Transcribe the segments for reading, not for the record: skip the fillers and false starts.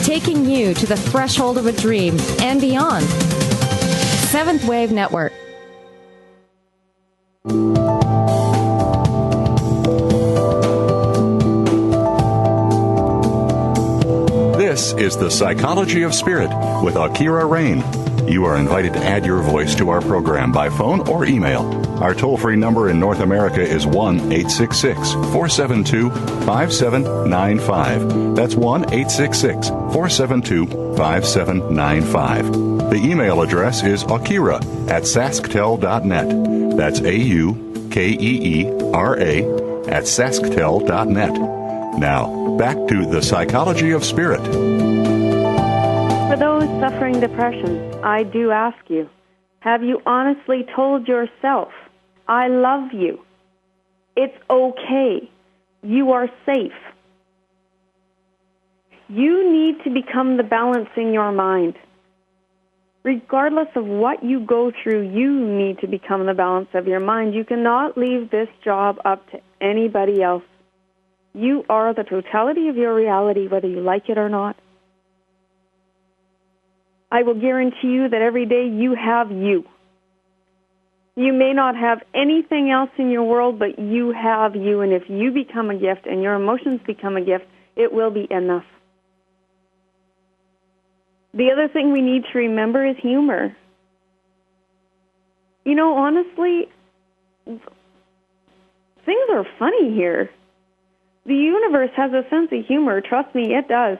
taking you to the threshold of a dream and beyond. Seventh Wave Network. This is The Psychology of Spirit with AuKeeRa Rayne. You are invited to add your voice to our program by phone or email. Our toll-free number in North America is 1-866-472-5795. That's 1-866-472-5795. The email address is AuKeeRa@sasktel.net. That's AuKeeRa@sasktel.net. Now, back to The Psychology of Spirit. For those suffering depression, I do ask you, have you honestly told yourself, I love you. It's okay. You are safe. You need to become the balance in your mind. Regardless of what you go through, you need to become the balance of your mind. You cannot leave this job up to anybody else. You are the totality of your reality, whether you like it or not. I will guarantee you that every day you have you. You may not have anything else in your world, but you have you. And if you become a gift and your emotions become a gift, it will be enough. The other thing we need to remember is humor. You know, honestly, things are funny here. The universe has a sense of humor. Trust me, it does.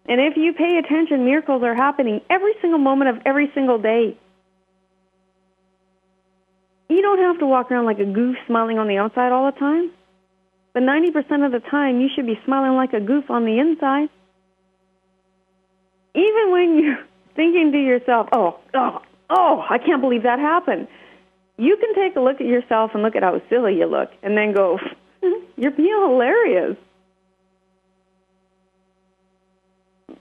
And if you pay attention, miracles are happening every single moment of every single day. You don't have to walk around like a goof smiling on the outside all the time. But 90% of the time, you should be smiling like a goof on the inside. Even when you're thinking to yourself, oh, I can't believe that happened. You can take a look at yourself and look at how silly you look and then go, you're being hilarious.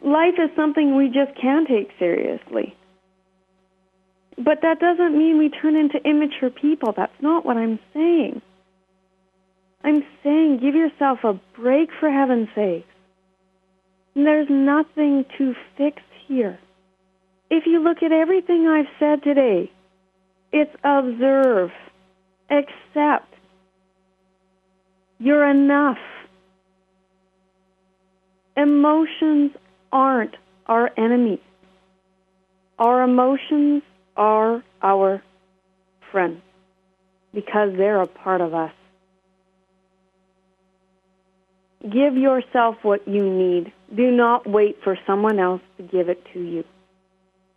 Life is something we just can't take seriously. But that doesn't mean we turn into immature people. That's not what I'm saying. I'm saying give yourself a break, for heaven's sakes. There's nothing to fix here. If you look at everything I've said today, it's observe, accept. You're enough. Emotions aren't our enemy. Our emotions are our friends because they're a part of us. Give yourself what you need. Do not wait for someone else to give it to you.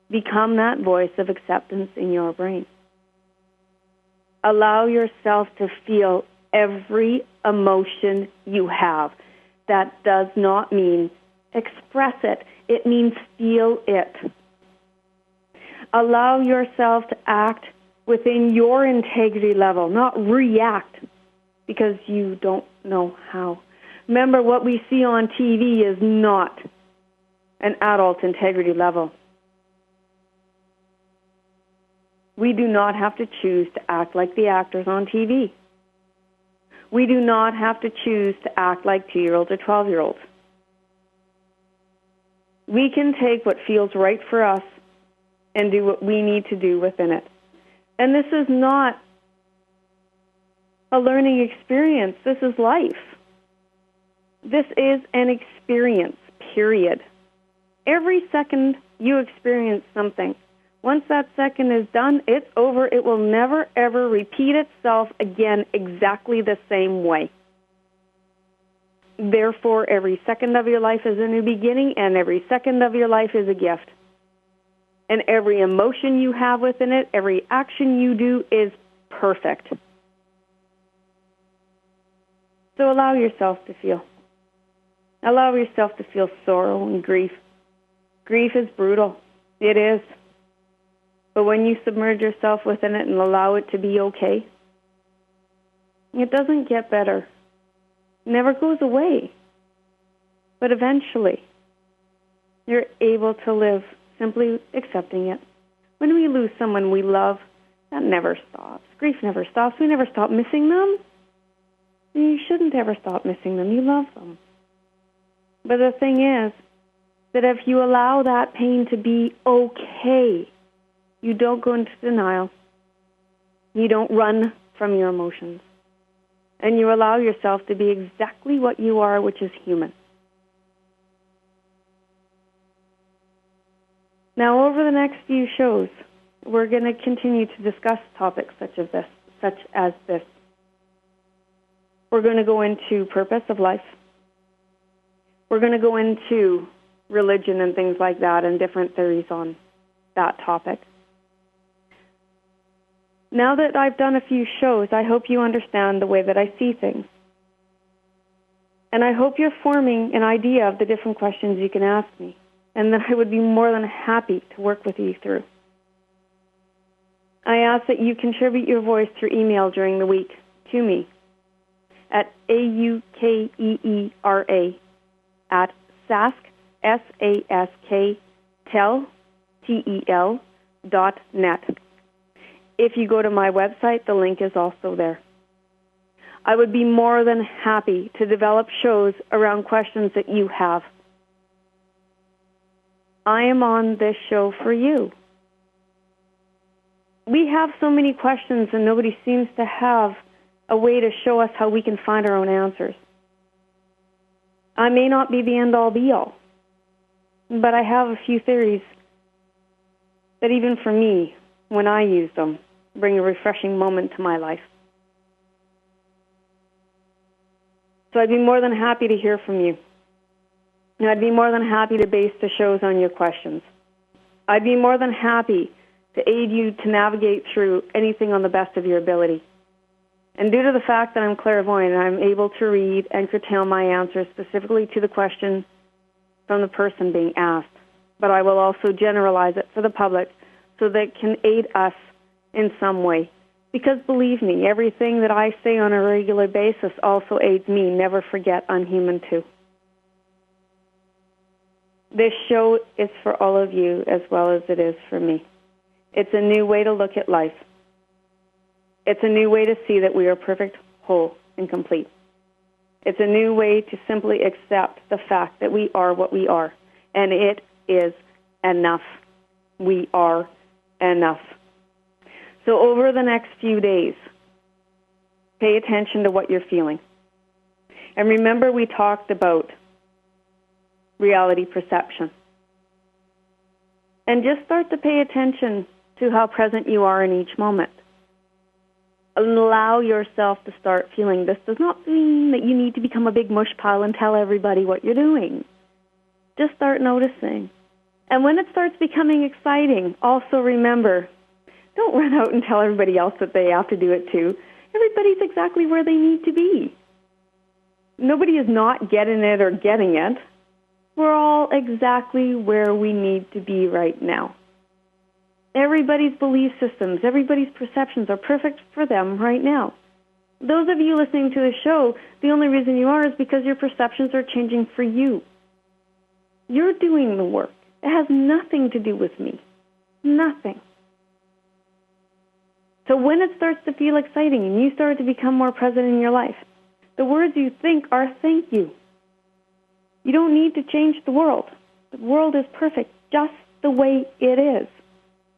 Become that voice of acceptance in your brain. Allow yourself to feel every emotion you have. That does not mean express it. It means feel it. Allow yourself to act within your integrity level, not react because you don't know how. Remember, what we see on TV is not an adult integrity level. We do not have to choose to act like the actors on TV. We do not have to choose to act like 2-year-olds or 12-year-olds. We can take what feels right for us and do what we need to do within it. And this is not a learning experience. This is life. This is an experience, period. Every second you experience something. Once that second is done, it's over. It will never, ever repeat itself again exactly the same way. Therefore, every second of your life is a new beginning, and every second of your life is a gift. And every emotion you have within it, every action you do is perfect. So allow yourself to feel. Allow yourself to feel sorrow and grief. Grief is brutal. It is. But when you submerge yourself within it and allow it to be okay, it doesn't get better. It never goes away. But eventually, you're able to live simply accepting it. When we lose someone we love, that never stops. Grief never stops. We never stop missing them. You shouldn't ever stop missing them. You love them. But the thing is, that if you allow that pain to be okay, you don't go into denial, you don't run from your emotions, and you allow yourself to be exactly what you are, which is human. Now, over the next few shows, we're going to continue to discuss topics such as this. We're going to go into purpose of life. We're going to go into religion and things like that and different theories on that topic. Now that I've done a few shows, I hope you understand the way that I see things. And I hope you're forming an idea of the different questions you can ask me, and that I would be more than happy to work with you through. I ask that you contribute your voice through email during the week to me at AuKeeRa at sask, S-A-S-K, tel.net. If you go to my website, the link is also there. I would be more than happy to develop shows around questions that you have. I am on this show for you. We have so many questions and nobody seems to have a way to show us how we can find our own answers. I may not be the end-all be-all, but I have a few theories that even for me, when I use them, bring a refreshing moment to my life. So I'd be more than happy to hear from you. And I'd be more than happy to base the shows on your questions. I'd be more than happy to aid you to navigate through anything on the best of your ability. And due to the fact that I'm clairvoyant, I'm able to read and curtail my answers specifically to the question from the person being asked. But I will also generalize it for the public so that it can aid us in some way. Because believe me, everything that I say on a regular basis also aids me. Never forget, I'm human too. This show is for all of you as well as it is for me. It's a new way to look at life. It's a new way to see that we are perfect, whole, and complete. It's a new way to simply accept the fact that we are what we are. And it is enough. We are enough. So over the next few days, pay attention to what you're feeling. And remember, we talked about reality perception. And just start to pay attention to how present you are in each moment. And allow yourself to start feeling. This does not mean that you need to become a big mush pile and tell everybody what you're doing. Just start noticing. And when it starts becoming exciting, also remember, don't run out and tell everybody else that they have to do it too. Everybody's exactly where they need to be. Nobody is not getting it or getting it. We're all exactly where we need to be right now. Everybody's belief systems, everybody's perceptions are perfect for them right now. Those of you listening to the show, the only reason you are is because your perceptions are changing for you. You're doing the work. It has nothing to do with me. Nothing. So when it starts to feel exciting and you start to become more present in your life, the words you think are thank you. You don't need to change the world. The world is perfect just the way it is.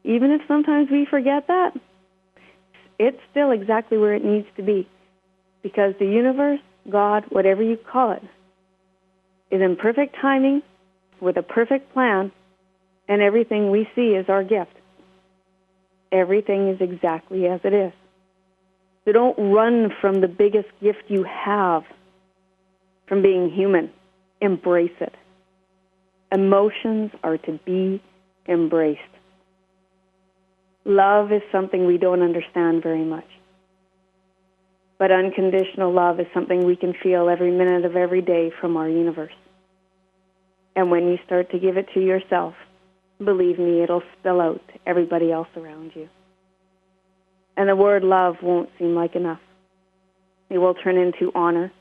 Even if sometimes we forget that, it's still exactly where it needs to be. Because the universe, God, whatever you call it, is in perfect timing with a perfect plan, and everything we see is our gift. Everything is exactly as it is. So don't run from the biggest gift you have, from being human. Embrace it. Emotions are to be embraced. Love is something we don't understand very much. But unconditional love is something we can feel every minute of every day from our universe. And when you start to give it to yourself, believe me, it'll spill out to everybody else around you. And the word love won't seem like enough. It will turn into honor,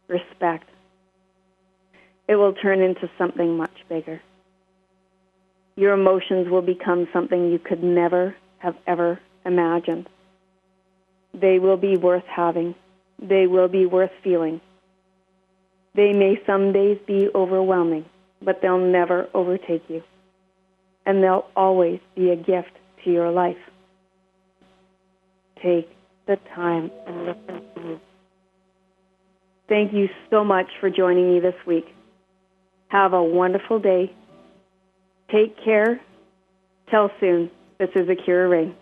respect. It will turn into something much bigger. Your emotions will become something you could never have ever imagined. They will be worth having. They will be worth feeling. They may some days be overwhelming, but they'll never overtake you. And they'll always be a gift to your life. Take the time and listen to me. Thank you so much for joining me this week. Have a wonderful day. Take care. Till soon. This is AuKeeRa Rayne.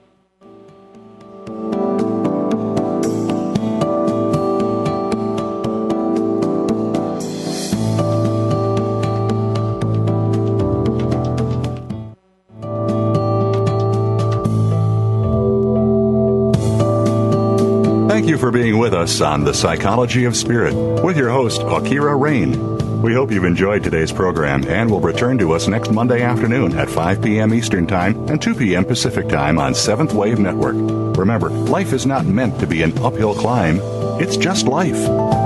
Thank you for being with us on The Psychology of Spirit with your host, AuKeeRa Rayne. We hope you've enjoyed today's program and will return to us next Monday afternoon at 5 p.m. Eastern Time and 2 p.m. Pacific Time on Seventh Wave Network. Remember, life is not meant to be an uphill climb. It's just life.